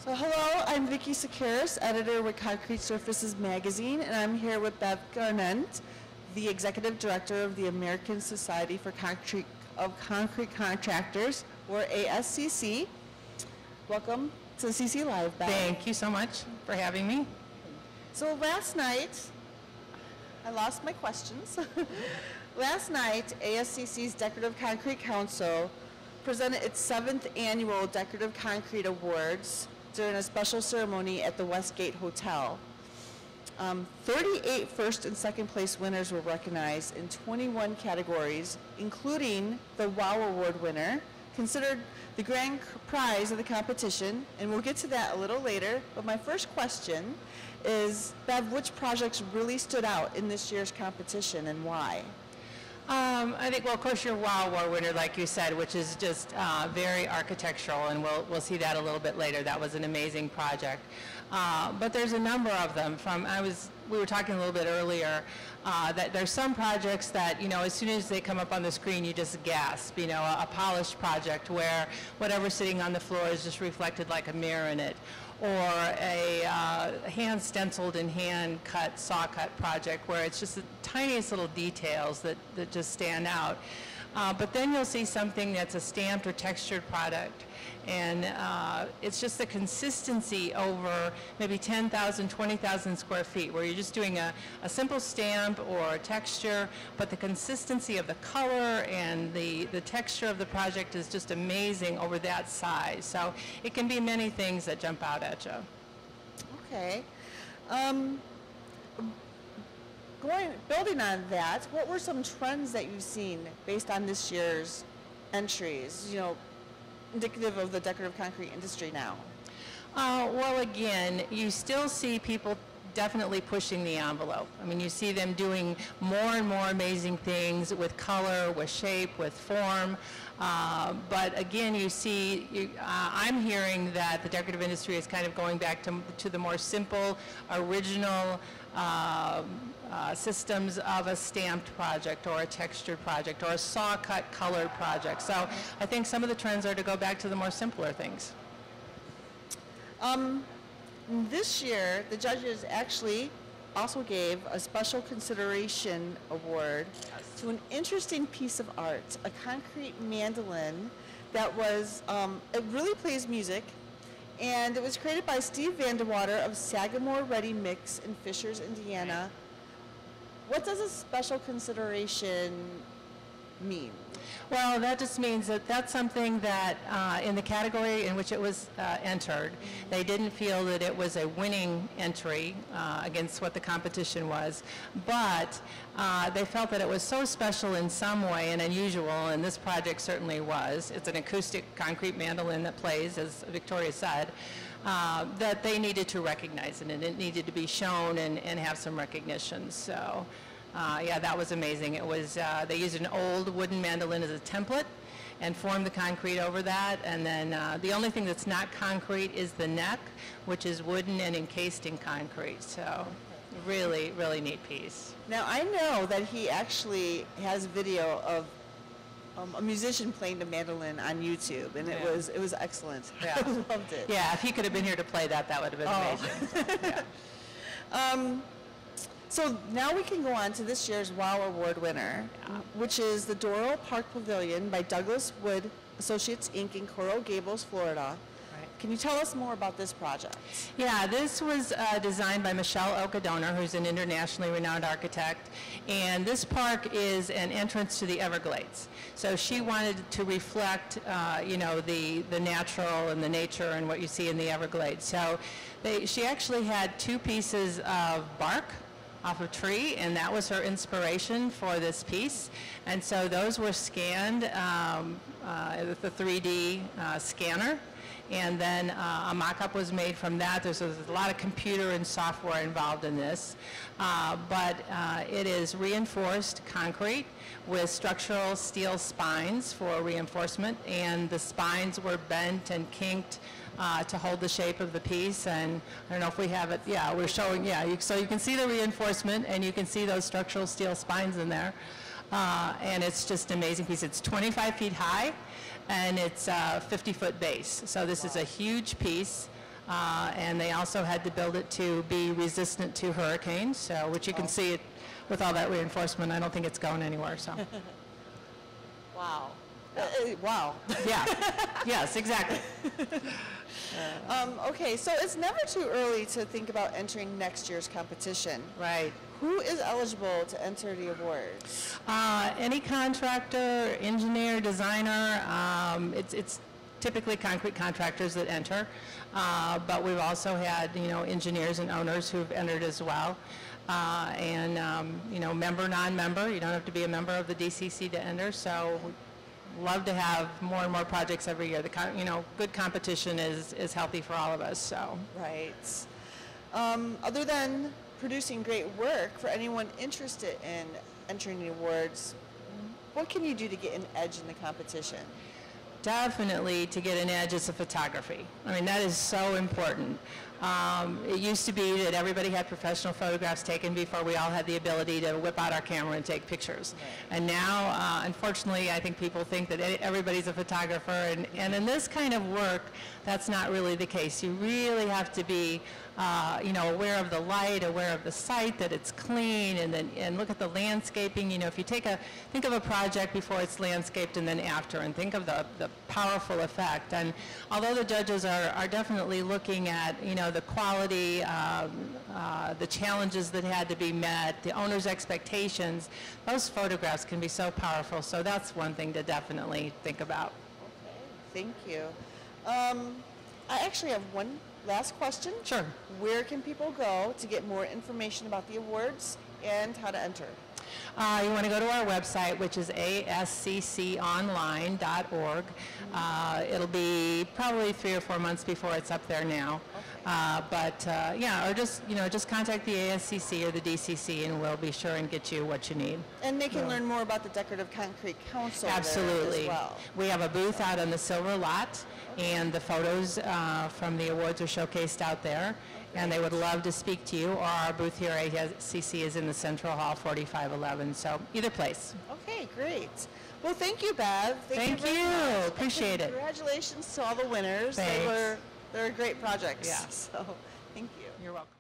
Well, hello, I'm Vikki Sicaras, editor with Concrete Surfaces magazine, and I'm here with Bev Garnant, the executive director of the American Society for Concrete Contractors, or ASCC. Welcome to CC Live, Bev. Thank you so much for having me. So last night, I lost my questions. Last night, ASCC's Decorative Concrete Council presented its 7th annual Decorative Concrete Awards during a special ceremony at the Westgate Hotel. 38 first and second place winners were recognized in 21 categories, including the WOW Award winner, considered the grand prize of the competition, and we'll get to that a little later. But my first question is, Bev, which projects really stood out in this year's competition and why? I think, well, of course, your WOW Award winner, like you said, which is just very architectural, and we'll see that a little bit later. That was an amazing project. But there's a number of them. We were talking a little bit earlier that there's some projects that, you know, as soon as they come up on the screen, you just gasp. You know, a polished project where whatever's sitting on the floor is just reflected like a mirror in it. Or a hand stenciled and hand cut, saw cut project where it's just the tiniest little details that just stand out. But then you'll see something that's a stamped or textured product. And it's just the consistency over maybe 10,000, 20,000 square feet, where you're just doing a simple stamp or a texture, but the consistency of the color and the texture of the project is just amazing over that size. So it can be many things that jump out at you. Okay. Building on that, what were some trends that you've seen based on this year's entries, you know, indicative of the decorative concrete industry now? Well, again, you still see people definitely pushing the envelope. I mean, you see them doing more and more amazing things with color, with shape, with form. But again, you see, I'm hearing that the decorative industry is kind of going back to the more simple, original systems of a stamped project or a textured project or a saw-cut colored project. So I think some of the trends are to go back to the more simpler things. This year, the judges actually also gave a special consideration award to an interesting piece of art, a concrete mandolin that was, it really plays music, and it was created by Steve Vandewater of Sagamore Ready Mix in Fishers, Indiana. What does a special consideration mean? Well, that just means that that's something that in the category in which it was entered, they didn't feel that it was a winning entry against what the competition was, but they felt that it was so special in some way and unusual, and this project certainly was. It's an acoustic concrete mandolin that plays, as Victoria said, that they needed to recognize it, and it needed to be shown and have some recognition. So. Yeah, that was amazing. It was, they used an old wooden mandolin as a template and formed the concrete over that. And then the only thing that's not concrete is the neck, which is wooden and encased in concrete. So really, really neat piece. Now, I know that he actually has video of a musician playing the mandolin on YouTube, and it was excellent. Yeah. I loved it. Yeah, if he could have been here to play that, that would have been amazing. So, yeah. So now we can go on to this year's WOW Award winner, which is the Doral Park Pavilion by Douglas Wood Associates, Inc. in Coral Gables, Florida. Right. Can you tell us more about this project? Yeah, this was designed by Michelle Okadona, who's an internationally renowned architect, and this park is an entrance to the Everglades. So she wanted to reflect, you know, the natural and the nature and what you see in the Everglades. So she actually had 2 pieces of bark off a tree, and that was her inspiration for this piece. And so those were scanned with the 3D scanner, and then a mock-up was made from that. There's a lot of computer and software involved in this, but it is reinforced concrete with structural steel spines for reinforcement, and the spines were bent and kinked to hold the shape of the piece. And I don't know if we have it. Yeah, we're showing, so you can see the reinforcement and you can see those structural steel spines in there. And it's just an amazing piece. It's 25 feet high and it's a 50-foot base. So this is a huge piece. And they also had to build it to be resistant to hurricanes, so, which you can see it with all that reinforcement. I don't think it's going anywhere, so. Wow. Wow. Yeah, yes, exactly. Okay, so it's never too early to think about entering next year's competition. Right. Who is eligible to enter the awards? Any contractor, engineer, designer, it's typically concrete contractors that enter, but we've also had, engineers and owners who've entered as well. Member, non-member, you don't have to be a member of the DCC to enter, so we'd love to have more and more projects every year. Good competition is healthy for all of us, so. Right. Other than producing great work, for anyone interested in entering the awards, what can you do to get an edge in the competition? Definitely, to get an edge is the photography. I mean, that is so important. It used to be that everybody had professional photographs taken before we all had the ability to whip out our camera and take pictures. Right. And now, unfortunately, I think people think that everybody's a photographer, and in this kind of work, that's not really the case. You really have to be aware of the light, aware of the site, that it's clean, and look at the landscaping. If you think of a project before it's landscaped and then after, and think of the powerful effect. And although the judges are definitely looking at, the quality, the challenges that had to be met, the owner's expectations, those photographs can be so powerful. So that's one thing to definitely think about. Okay, thank you. I actually have one last question. Sure. Where can people go to get more information about the awards and how to enter? You want to go to our website, which is ascconline.org. It'll be probably 3 or 4 months before it's up there now. Okay. Or just contact the ASCC or the DCC, and we'll be sure and get you what you need. And they can learn more about the Decorative Concrete Council. Absolutely. There as well. We have a booth out on the silver lot, and the photos from the awards are showcased out there. And they would love to speak to you, or our booth here at ASCC is in the Central Hall 4511, so either place. Okay, great. Well, thank you, Bev. Thank you. Much. Appreciate it. Congratulations to all the winners. Thanks. They're great projects. Yeah. So, thank you. You're welcome.